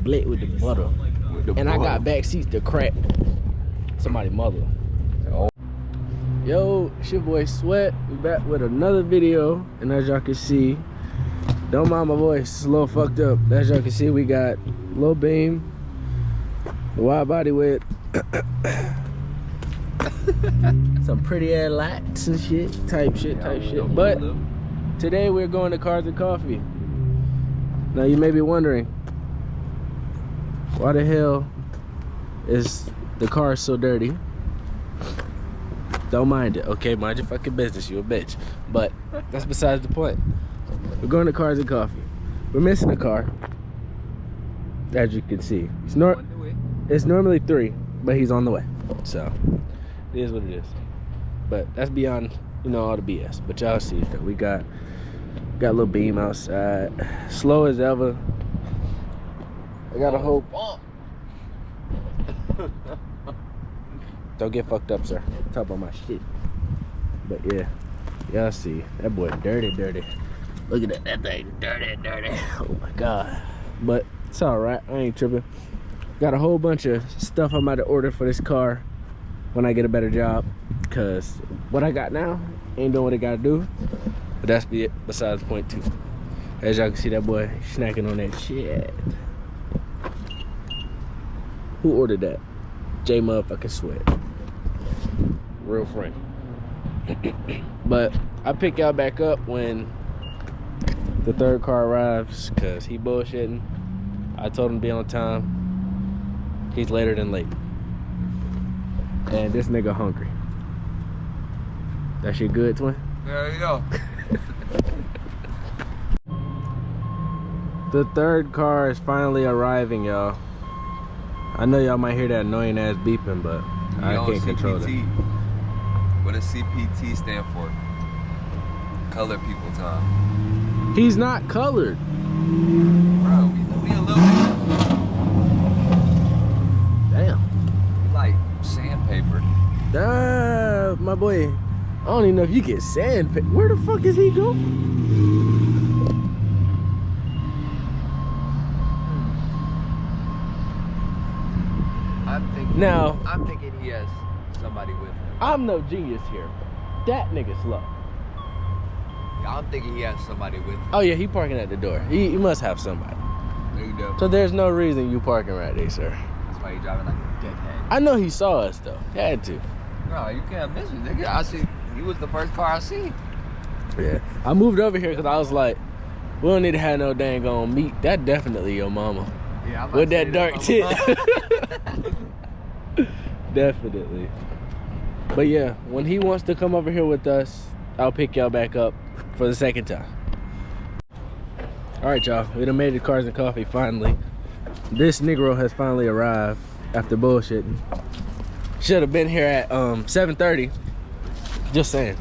split with the butter. And I got back seats to crack somebody's mother. Oh. Yo, it's your boy Sweat. We back with another video. And as y'all can see, don't mind my voice, it's a little fucked up. As y'all can see, we got low beam, wide body width, some pretty ass lights and shit, type shit. But today we're going to Cars and Coffee. Now you may be wondering, why the hell is the car so dirty? Don't mind it, okay? Mind your fucking business, you a bitch. But that's besides the point. We're going to Cars and Coffee. We're missing a car, as you can see. It's normally 3, but he's on the way. So it is what it is. But that's beyond, you know, all the BS. But y'all see that we got a little beam outside, slow as ever. I got a whole don't get fucked up, sir. Talk about my shit. But yeah, y'all see that boy dirty. Look at that thing dirty. Oh my god. But it's all right, I ain't tripping. Got a whole bunch of stuff I'm about to order for this car when I get a better job, because what I got now ain't doing what it gotta do. But that's besides the point too. As y'all can see, that boy snacking on that shit. Who ordered that? J motherfucking Sweat. Real friend. But I'll pick y'all back up when the third car arrives, because he bullshitting. I told him to be on time. He's later than late. And this nigga hungry. That shit good, twin? There you go. The third car is finally arriving, y'all. I know y'all might hear that annoying ass beeping, but I can't control it. What does CPT stand for? Colored people time. He's not colored. Bro, we a little bit. Damn. We like sandpaper. My boy. I don't even know if you get sandpaper. Where the fuck is he going? I'm thinking he has somebody with him. I'm no genius here. That nigga slow. Yeah, I'm thinking he has somebody with him. Oh yeah, he parking at the door. He must have somebody. There you go. So there's no reason you parking right there, sir. That's why he driving like a dickhead. I know he saw us though. He had to. No, you can't miss it, nigga. I see. He was the first car I seen. Yeah. I moved over here because I was like, we don't need to have no dang on meat. That definitely your mama. Yeah, I'm with that dark tit. Definitely. But yeah, when he wants to come over here with us, I'll pick y'all back up for the second time. All right, y'all, we done made it to Cars and Coffee finally. This Negro has finally arrived after bullshitting. Should have been here at 7:30. Just saying.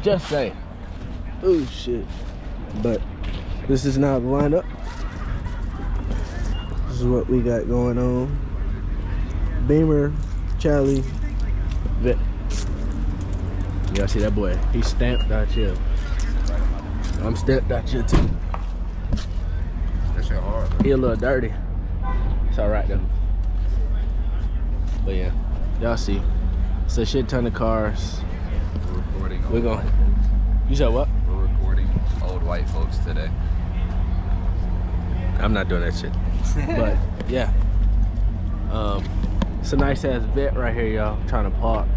Just saying. Oh shit. But this is now the lineup. This is what we got going on. Beamer, Charlie, Vic. Y'all see that boy? He stamped out here. I'm stamped out here too. That shit hard, bro. He a little dirty. It's alright though. But yeah, y'all see. It's a shit ton of cars. We're recording. We're going. You said what? We're recording old white folks today. I'm not doing that shit. But yeah. It's a nice ass vet right here, y'all. Trying to park.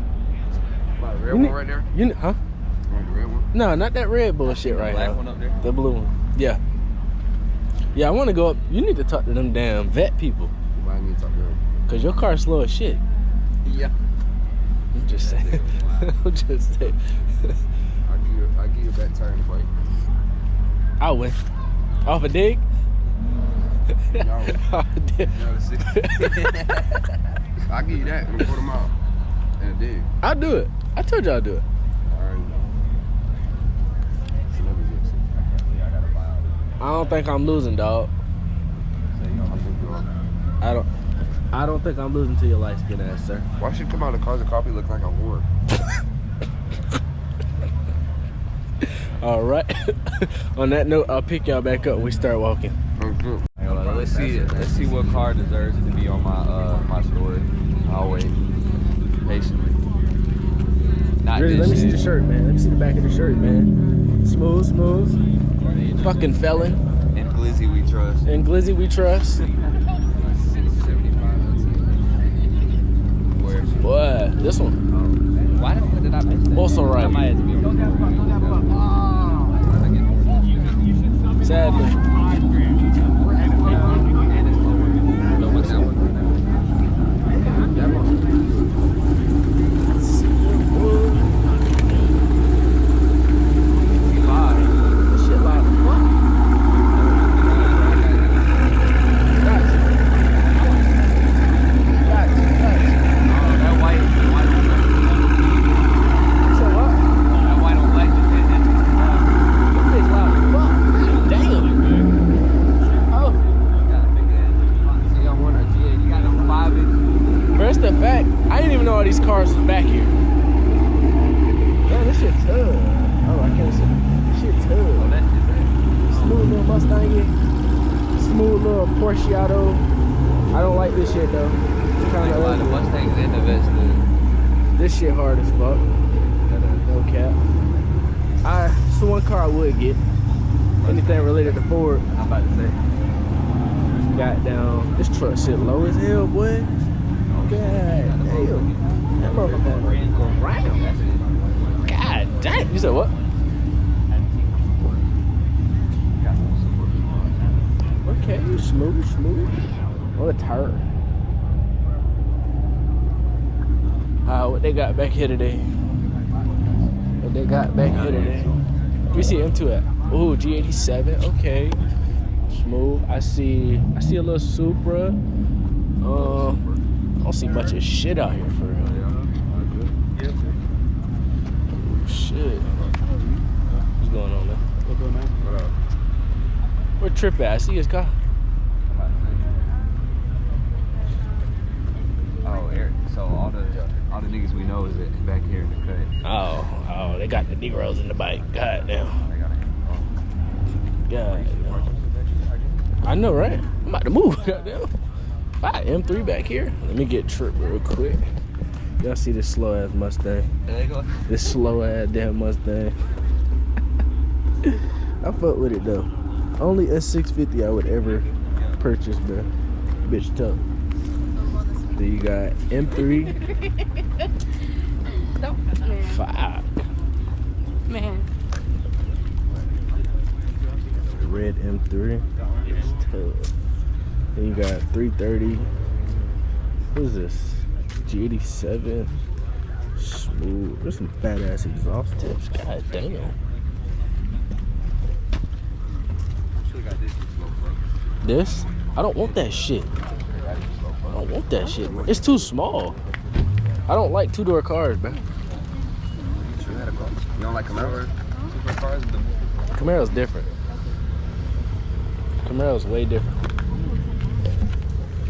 The red one right there? Huh? The red one? No, not that red bullshit right here. The black one up there? The blue one. Yeah. Yeah, I want to go up. You need to talk to them damn vet people. Why I need to talk to them? Cause your car's slow as shit. Yeah. I'm just saying. I'm just saying. I'll give you a back turn break. I'll win. Off a dig? No. Off a dig. I'll give you that in a quarter mile. And a dig. I'll do it. I told you I'll do it. Alright. I don't think I'm losing, dog. I don't think I'm losing to your light skin ass, sir. Why should come out of Cars and Coffee look like a whore? All right. On that note, I'll pick y'all back up when we start walking. Oh, good. let's see what car deserves to be on my story. I'll wait patiently. Not Really, this let me see shit. the shirt, man. Let me see the back of the shirt, man. Smooth, smooth. Fucking felon. In Glizzy we trust. And Glizzy we trust. Where? Boy, this one. Why the fuck did I miss that? Also right. I might have to be on the Sadly. Shit loud as fuck. The fact I didn't even know all these cars was back here. Man, this shit tough. Oh, I can't see. This shit tough. Smooth little Mustang. Smooth little Porscheado. I don't like this shit though. Kind of like the Mustangs and the Vestas. This shit hard as fuck. No cap. It's the one car I would get. Anything related to Ford. I'm about to say. Goddamn. This truck shit low as hell, boy. God damn. That motherfucker go round. God damn. You said what? Okay, smooth. What a turd. What they got back here today? We see M2 at. Oh, G87. Okay. Smooth. I see a little Supra. I don't see much of shit out here for real. Shit. What's going on, man? What's up, man? What up? Where Trip at? I see his car. Oh, Eric. So all the niggas we know is back here in the cut. Oh, they got the Negroes in the bike. God damn. God damn. I know, right? I'm about to move. God damn. Alright, M3 back here. Let me get Trip real quick. Y'all see this slow ass Mustang? There you go. This slow ass damn Mustang. I fuck with it though. Only S650 I would ever purchase, bro. Bitch tough. Then you got M3. Fuck. Man. Red M3. It's tough. Then you got 330. What is this? G87. Smooth. There's some fat ass exhaust tips. God damn. This? I don't want that shit. I don't want that shit. It's too small. I don't like two-door cars, bro. You don't like Camaro? Two-door cars? Camaro's different. Camaro's way different.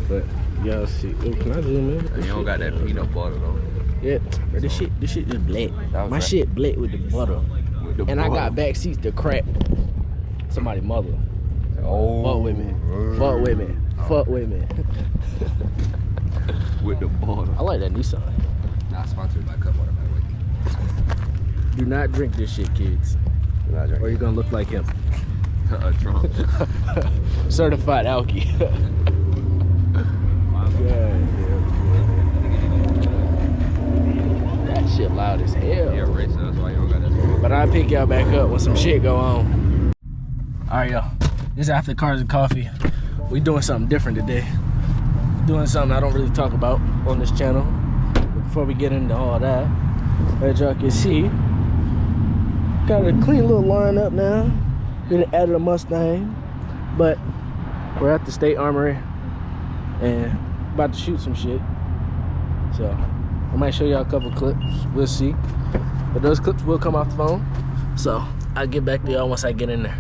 But y'all see. Oh, can I zoom in? You don't got that peanut butter though. Yeah, bro, this shit is black. My shit black with the butter. And I got back seats to crack somebody's mother. Oh, fuck with me. Fuck with me. Fuck with me. With the butter. I like that Nissan. Not sponsored by Cutwater, by the way. Do not drink this shit, kids. Or you're gonna look like him. Trump. Certified alky. That shit loud as hell. Yeah, rich, so that's why you don't got that. But I'll pick y'all back up when some shit go on. Alright, y'all. This is after Cars and Coffee. We doing something different today. Doing something I don't really talk about on this channel. Before we get into all that, as y'all can see, got a clean little lineup now. We done added a Mustang, but we're at the State Armory and about to shoot some shit. So I might show y'all a couple clips. We'll see. But those clips will come off the phone. So I'll get back to y'all once I get in there.